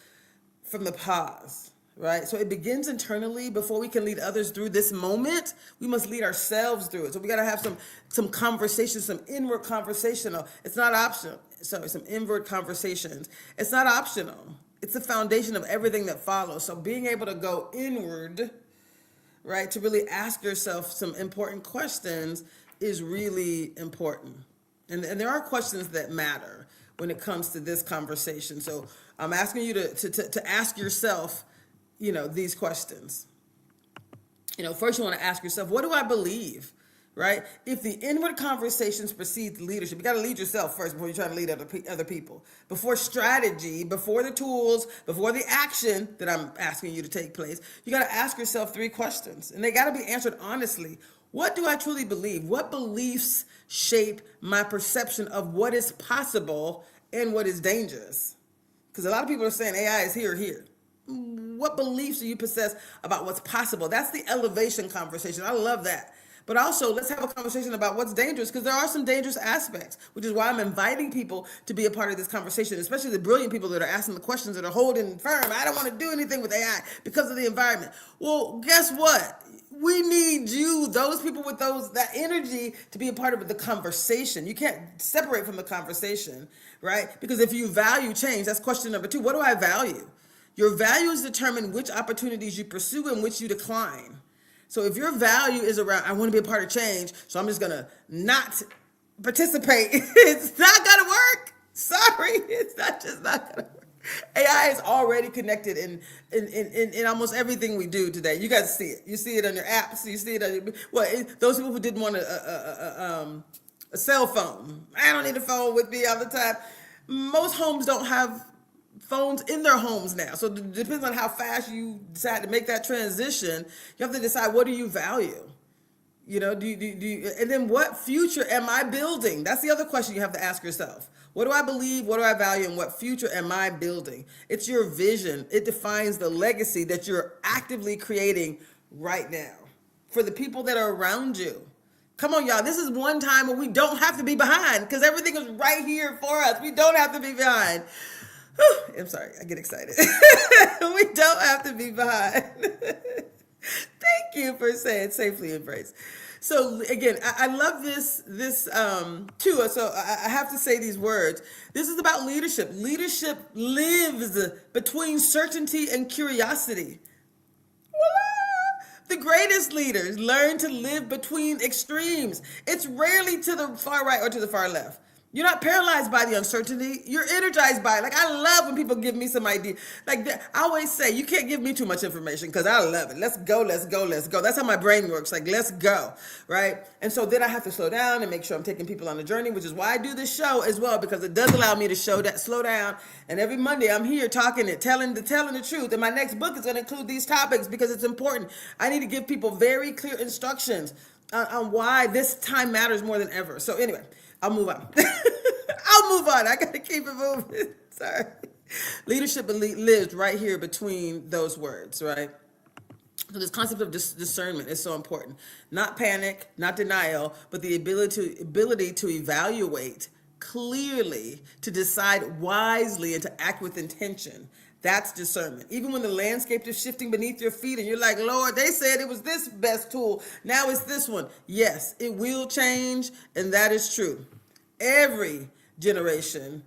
from the pause, right? So it begins internally before we can lead others through this moment. We must lead ourselves through it. So we got to have some conversations, some inward conversational. It's not optional. Sorry, some inward conversations. It's not optional. It's the foundation of everything that follows. So being able to go inward, right, to really ask yourself some important questions is really important. And there are questions that matter when it comes to this conversation. So I'm asking you to ask yourself, these questions. First you want to ask yourself, what do I believe? Right? If the inward conversations precedes leadership, you got to lead yourself first before you're trying to lead other people. Before strategy, before the tools, before the action that I'm asking you to take place, you got to ask yourself 3 questions, and they got to be answered honestly. What do I truly believe? What beliefs shape my perception of what is possible and what is dangerous? Because a lot of people are saying AI is here or here. What beliefs do you possess about what's possible? That's the elevation conversation. I love that. But also, let's have a conversation about what's dangerous, because there are some dangerous aspects, which is why I'm inviting people to be a part of this conversation, especially the brilliant people that are asking the questions, that are holding firm. I don't want to do anything with AI because of the environment. Well, guess what? We need you, those people with that energy, to be a part of the conversation. You can't separate from the conversation, right? Because if you value change, that's question number 2. What do I value? Your values determine which opportunities you pursue and which you decline. So if your value is around, I want to be a part of change, so I'm just going to not participate, it's not going to work. Sorry, it's not going to work. AI is already connected in almost everything we do today. You guys see it. You see it on your apps. You see it on those people who didn't want a cell phone. I don't need a phone with me all the time. Most homes don't have phones in their homes now. So it depends on how fast you decide to make that transition. You have to decide, what do you value? Do you, and then what future am I building? That's the other question you have to ask yourself. What do I believe? What do I value? And what future am I building? It's your vision. It defines the legacy that you're actively creating right now for the people that are around you. Come on, y'all. This is one time where we don't have to be behind, because everything is right here for us. We don't have to be behind. I'm sorry, I get excited. We don't have to be behind. Thank you for saying safely embrace. So again, I love this too. So I have to say these words. This is about leadership. Leadership lives between certainty and curiosity. The greatest leaders learn to live between extremes. It's rarely to the far right or to the far left. You're not paralyzed by the uncertainty. You're energized by it. Like, I love when people give me some idea. Like, I always say, you can't give me too much information, because I love it. Let's go, let's go, let's go. That's how my brain works. Like, let's go, right? And so then I have to slow down and make sure I'm taking people on the journey, which is why I do this show as well, because it does allow me to slow down. And every Monday I'm here talking it, telling the truth. And my next book is going to include these topics because it's important. I need to give people very clear instructions on why this time matters more than ever. So anyway, I'll move on. I got to keep it moving. Sorry. Leadership lives right here between those words, right? So this concept of discernment is so important. Not panic, not denial, but the ability to evaluate clearly, to decide wisely, and to act with intention. That's discernment. Even when the landscape is shifting beneath your feet and you're like, Lord, they said it was this best tool. Now it's this one. Yes, it will change, and that is true. Every generation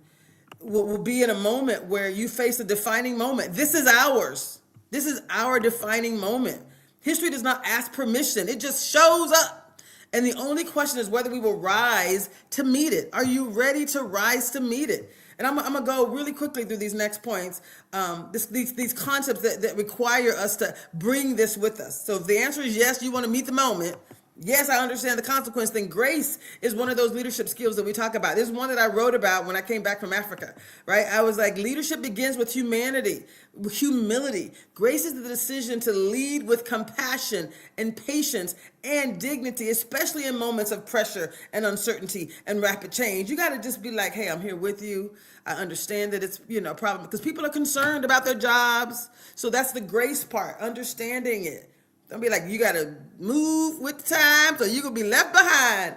will be in a moment where you face a defining moment. This is ours. This is our defining moment. History does not ask permission. It just shows up. And the only question is whether we will rise to meet it. Are you ready to rise to meet it? And I'm going to go really quickly through these next points, these concepts that require us to bring this with us. So if the answer is yes, you want to meet the moment, Yes, I understand the consequence thing. Grace is one of those leadership skills that we talk about. This is one that I wrote about when I came back from Africa, right? I was like, leadership begins with humanity, with humility. Grace is the decision to lead with compassion and patience and dignity, especially in moments of pressure and uncertainty and rapid change. You got to just be like, hey, I'm here with you. I understand that it's, a problem because people are concerned about their jobs. So that's the grace part, understanding it. Don't be like, you got to move with the times or you're going to be left behind.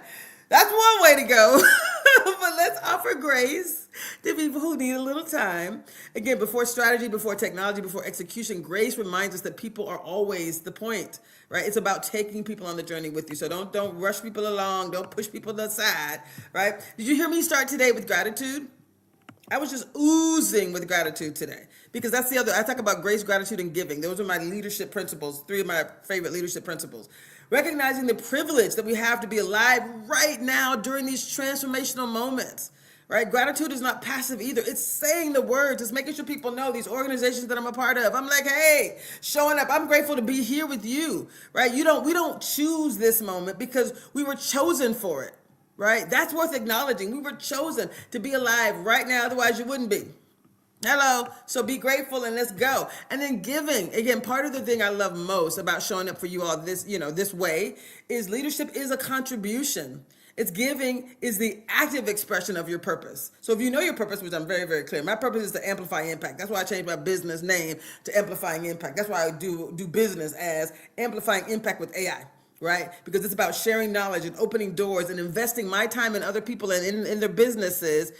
That's one way to go. But let's offer grace to people who need a little time. Again, before strategy, before technology, before execution, grace reminds us that people are always the point, right? It's about taking people on the journey with you. So don't rush people along. Don't push people aside, right? Did you hear me start today with gratitude? I was just oozing with gratitude today because that's the other, I talk about grace, gratitude, and giving. Those are my leadership principles, 3 of my favorite leadership principles. Recognizing the privilege that we have to be alive right now during these transformational moments, right? Gratitude is not passive either. It's saying the words. It's making sure people know these organizations that I'm a part of. I'm like, hey, showing up. I'm grateful to be here with you, right? We don't choose this moment because we were chosen for it. Right? That's worth acknowledging. We were chosen to be alive right now. Otherwise, you wouldn't be. Hello. So be grateful and let's go. And then giving. Again, part of the thing I love most about showing up for you all this way is leadership is a contribution. It's giving is the active expression of your purpose. So if you know your purpose, which I'm very, very clear, my purpose is to amplify impact. That's why I changed my business name to Amplifying Impact. That's why I do business as Amplifying Impact with AI. Right? Because it's about sharing knowledge and opening doors and investing my time in other people and in their businesses,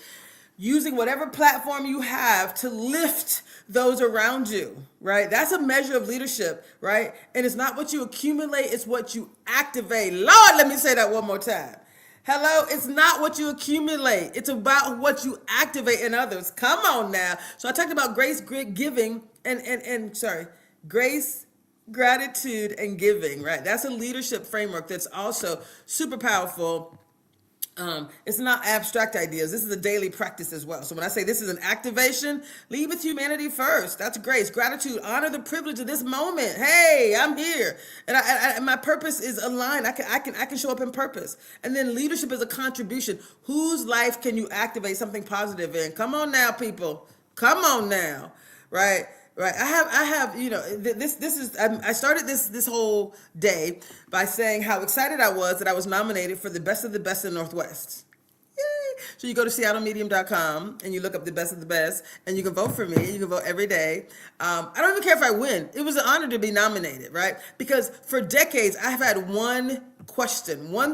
using whatever platform you have to lift those around you, right? That's a measure of leadership, right? And it's not what you accumulate, it's what you activate. Lord, let me say that one more time. Hello, it's not what you accumulate. It's about what you activate in others. Come on now. So I talked about grace, giving, grace, gratitude, and giving, right? That's a leadership framework that's also super powerful. It's not abstract ideas. This is a daily practice as well. So when I say this is an activation, lead with humanity first. That's grace. Gratitude, honor the privilege of this moment. Hey, I'm here. And my purpose is aligned. I can show up in purpose. And then leadership is a contribution. Whose life can you activate something positive in? Come on now, people. Come on now, right? Right. I have, I started this whole day by saying how excited I was that I was nominated for the best of the best in Northwest. Yay. So you go to seattlemedium.com and you look up the best of the best and you can vote for me. You can vote every day. I don't even care if I win. It was an honor to be nominated, right? Because for decades, I've had one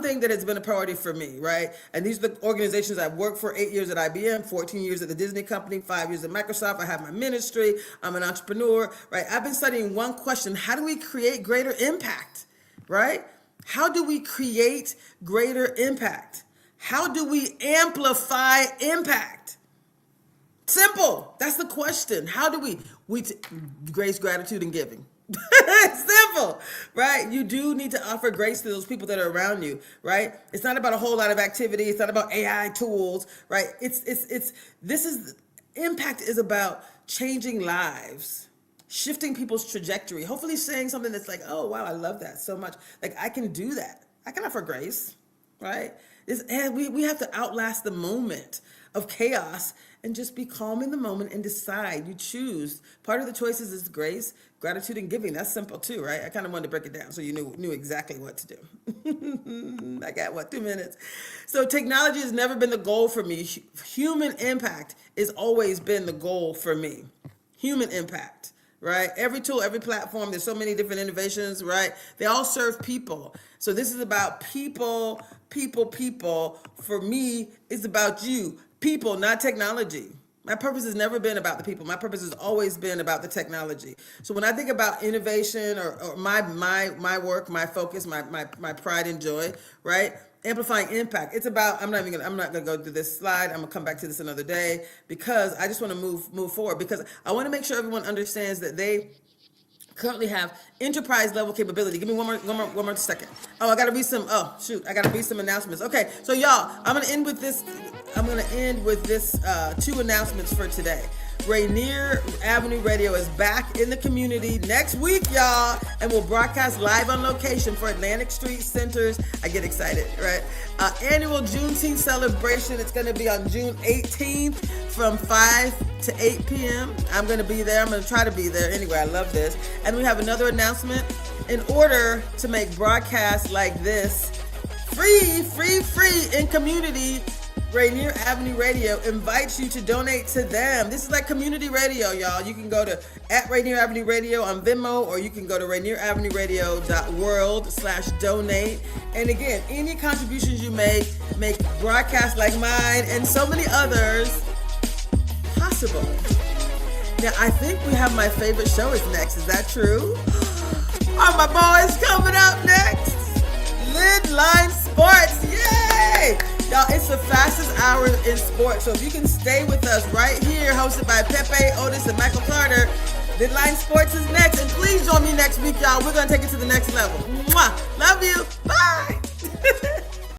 thing that has been a priority for me, right? And these are the organizations I've worked for: 8 years at IBM, 14 years at the Disney company, 5 years at Microsoft. I have my ministry. I'm an entrepreneur, right? I've been studying one question: how do we create greater impact, right? How do we create greater impact? How do we amplify impact? Simple. That's the question. How do we grace, gratitude, and giving? Simple, right? You do need to offer grace to those people that are around you, right? It's not about a whole lot of activity. It's not about AI tools, right? Impact is about changing lives, shifting people's trajectory, hopefully saying something that's like, oh, wow, I love that so much. Like, I can do that. I can offer grace, right? We have to outlast the moment of chaos and just be calm in the moment and decide. You choose. Part of the choices is grace, gratitude, and giving. That's simple too, right? I kind of wanted to break it down so you knew exactly what to do. I got 2 minutes. So technology has never been the goal for me. Human impact has always been the goal for me. Human impact, right? Every tool, every platform, there's so many different innovations, right? They all serve people. So this is about people. For me, it's about you. People, not technology. My purpose has never been about the people. My purpose has always been about the technology. So when I think about innovation or my work, my focus, my pride and joy, right? Amplifying impact. It's about, I'm not gonna go through this slide. I'm gonna come back to this another day because I just want to move forward, because I want to make sure everyone understands that they currently have enterprise level capability. Give me one more second. I gotta read some announcements. Okay, so y'all, I'm gonna end with this 2 announcements for today. Rainier Avenue Radio is back in the community next week, y'all, and we'll broadcast live on location for Atlantic Street Centers. I get excited, right? Annual Juneteenth celebration. It's going to be on June 18th from 5 to 8 p.m. I'm going to be there. I'm going to try to be there. Anyway, I love this. And we have another announcement. In order to make broadcasts like this free in community, Rainier Avenue Radio invites you to donate to them. This is like community radio, y'all. You can go to @Rainier Avenue Radio on Venmo, or you can go to RainierAvenueRadio.world/donate. And again, any contributions you make broadcasts like mine and so many others possible. Now, I think we have my favorite show is next. Is that true? Are my boys coming up next? Lidline Sports, yay! Y'all, it's the fastest hour in sports, so if you can stay with us right here, hosted by Pepe, Otis, and Michael Carter, Lidline Sports is next, and please join me next week, y'all. We're going to take it to the next level. Mwah! Love you. Bye!